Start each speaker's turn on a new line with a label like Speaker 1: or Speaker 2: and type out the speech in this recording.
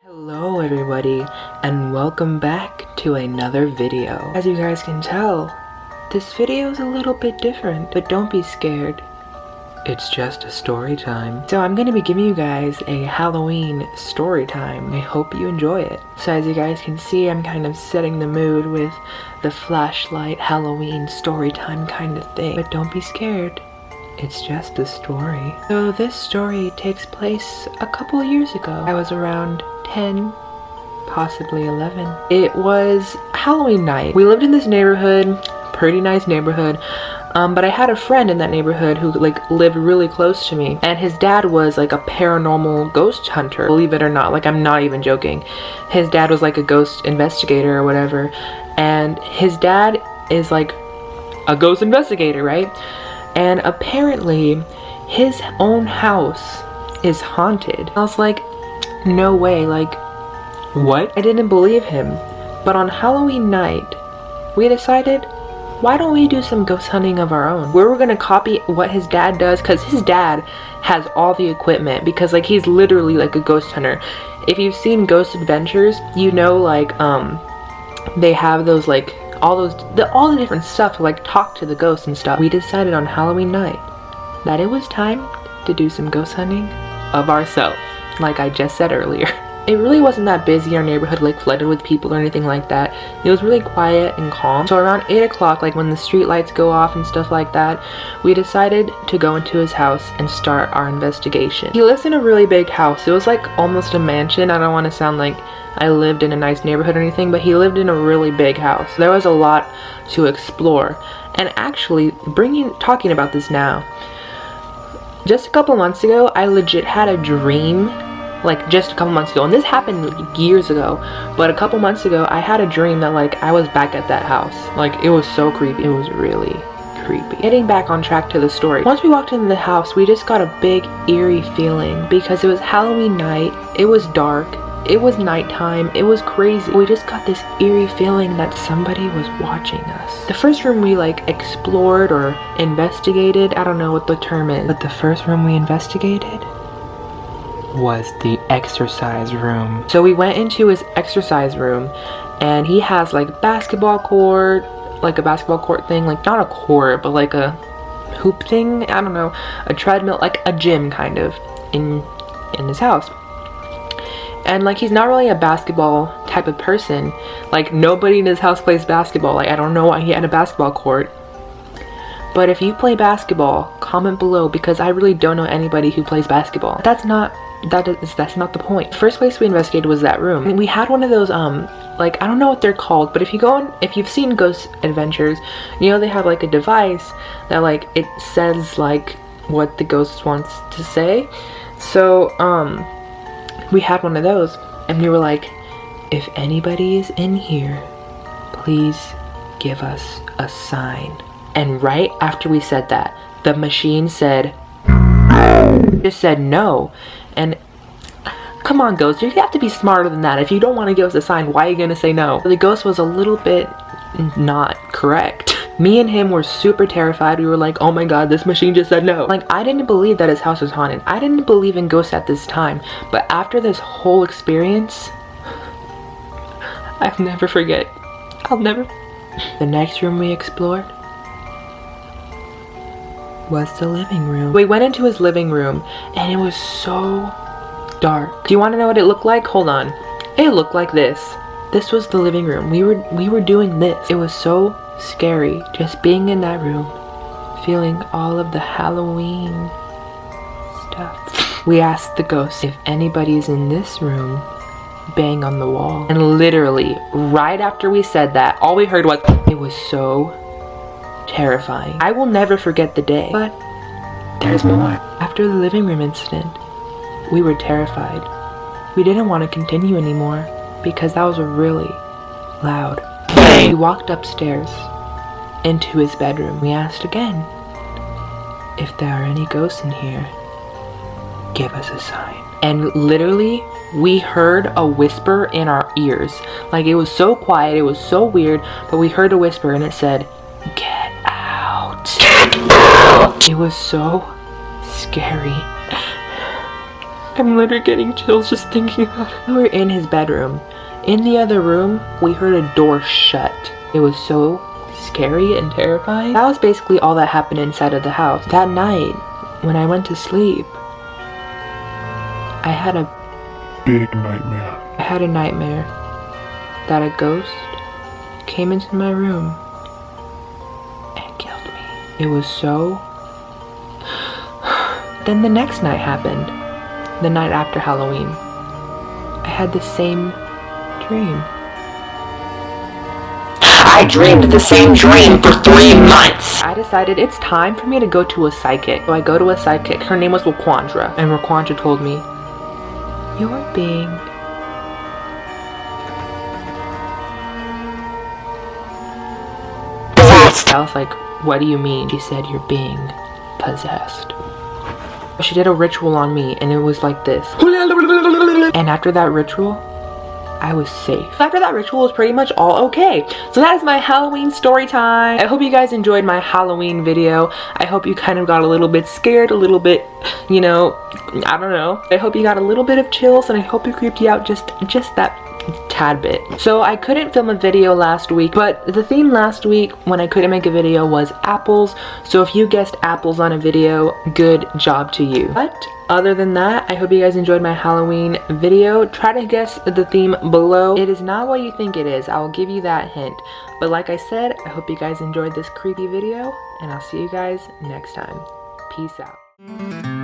Speaker 1: Hello everybody, and welcome back to another video. As you guys can tell, this video is a little bit different, but don't be scared. It's just a story time. So I'm gonna be giving you guys a Halloween story time. I hope you enjoy it. So as you guys can see, I'm kind of setting the mood with the flashlight Halloween story time kind of thing. But don't be scared. It's just a story. So this story takes place a couple years ago. I was around 10, possibly 11. It was Halloween night. We lived in this neighborhood, pretty nice neighborhood, but I had a friend in that neighborhood who lived really close to me, and his dad was like a paranormal ghost hunter, believe it or not. Like, I'm not even joking. His dad was like a ghost investigator or whatever, and his dad is like a ghost investigator, right? And apparently his own house is haunted. I was like, no way, like, what? I didn't believe him. But on Halloween night, we decided, why don't we do some ghost hunting of our own? We were gonna copy what his dad does, because his dad has all the equipment, because like he's literally like a ghost hunter. If you've seen Ghost Adventures, you know, like they have those like all the different stuff to like talk to the ghosts and stuff. We decided on Halloween night that it was time to do some ghost hunting of ourselves, like I just said earlier. It really wasn't that busy. Our neighborhood like flooded with people or anything like that. It was really quiet and calm. So around 8 o'clock, like when the street lights go off and stuff like that, we decided to go into his house and start our investigation. He lives in a really big house. It was like almost a mansion. I don't want to sound like I lived in a nice neighborhood or anything, but he lived in a really big house. There was a lot to explore. And actually, talking about this now, just a couple months ago, I legit had a dream, like just a couple months ago, and this happened years ago, but a couple months ago, I had a dream that like I was back at that house. Like, it was so creepy. It was really creepy. Getting back on track to the story. Once we walked into the house, we just got a big eerie feeling because it was Halloween night, it was dark, it was nighttime, it was crazy. We just got this eerie feeling that somebody was watching us. The first room we like explored or investigated, I don't know what the term is, but the first room we investigated was the exercise room. So we went into his exercise room, and he has like basketball court, like a basketball court thing, like not a court, but like a hoop thing, I don't know, a treadmill, like a gym kind of in his house. And like, he's not really a basketball type of person. Like, nobody in his house plays basketball. Like, I don't know why he had a basketball court. But if you play basketball, comment below, because I really don't know anybody who plays basketball. That's not the point. The first place we investigated was that room. And we had one of those like, I don't know what they're called, but if you've seen Ghost Adventures, you know they have like a device that like it says like what the ghost wants to say. So we had one of those, and we were like, if anybody is in here, please give us a sign. And right after we said that, the machine said, just said no. And come on, ghost, you have to be smarter than that. If you don't want to give us a sign, why are you gonna say no? The ghost was a little bit not correct. Me and him were super terrified. We were like, oh my god, this machine just said no. Like, I didn't believe that his house was haunted. I didn't believe in ghosts at this time. But after this whole experience, I'll never forget. The next room we explored was the living room. We went into his living room, and it was so dark. Do you want to know what it looked like? Hold on. It looked like this. This was the living room. We were doing this. It was so scary just being in that room, feeling all of the Halloween stuff. We asked the ghost, if anybody's in this room, bang on the wall. And literally right after we said that, all we heard was, it was so terrifying. I will never forget the day. But there's more. After the living room incident, we were terrified. We didn't want to continue anymore because that was a really loud bang. We walked upstairs into his bedroom. We asked again, if there are any ghosts in here, give us a sign. And literally, we heard a whisper in our ears. Like, it was so quiet, it was so weird, but we heard a whisper, and it said, get out. Get out! It was so scary. I'm literally getting chills just thinking about it. We were in his bedroom. In the other room, we heard a door shut. It was so scary and terrifying. That was basically all that happened inside of the house. That night, when I went to sleep, I had a
Speaker 2: big nightmare.
Speaker 1: I had a nightmare that a ghost came into my room and killed me. It was so... Then the next night happened. The night after Halloween. I had the same dream.
Speaker 3: I dreamed the same dream for 3 months.
Speaker 1: I decided it's time for me to go to a psychic. So I go to a psychic. Her name was Raquandra. And Raquandra told me, "You're being
Speaker 3: possessed."
Speaker 1: I was like, "What do you mean?" She said, "You're being possessed." She did a ritual on me and it was like this. And after that ritual, I was safe. After that ritual was pretty much all okay. So that is my Halloween story time. I hope you guys enjoyed my Halloween video. I hope you kind of got a little bit scared, a little bit, you know, I don't know. I hope you got a little bit of chills and I hope it creeped you out just that tad bit. So I couldn't film a video last week, but the theme last week when I couldn't make a video was apples. So if you guessed apples on a video, good job to you. But other than that, I hope you guys enjoyed my Halloween video. Try to guess the theme below. It is not what you think it is. I will give you that hint. But like I said, I hope you guys enjoyed this creepy video and I'll see you guys next time. Peace out.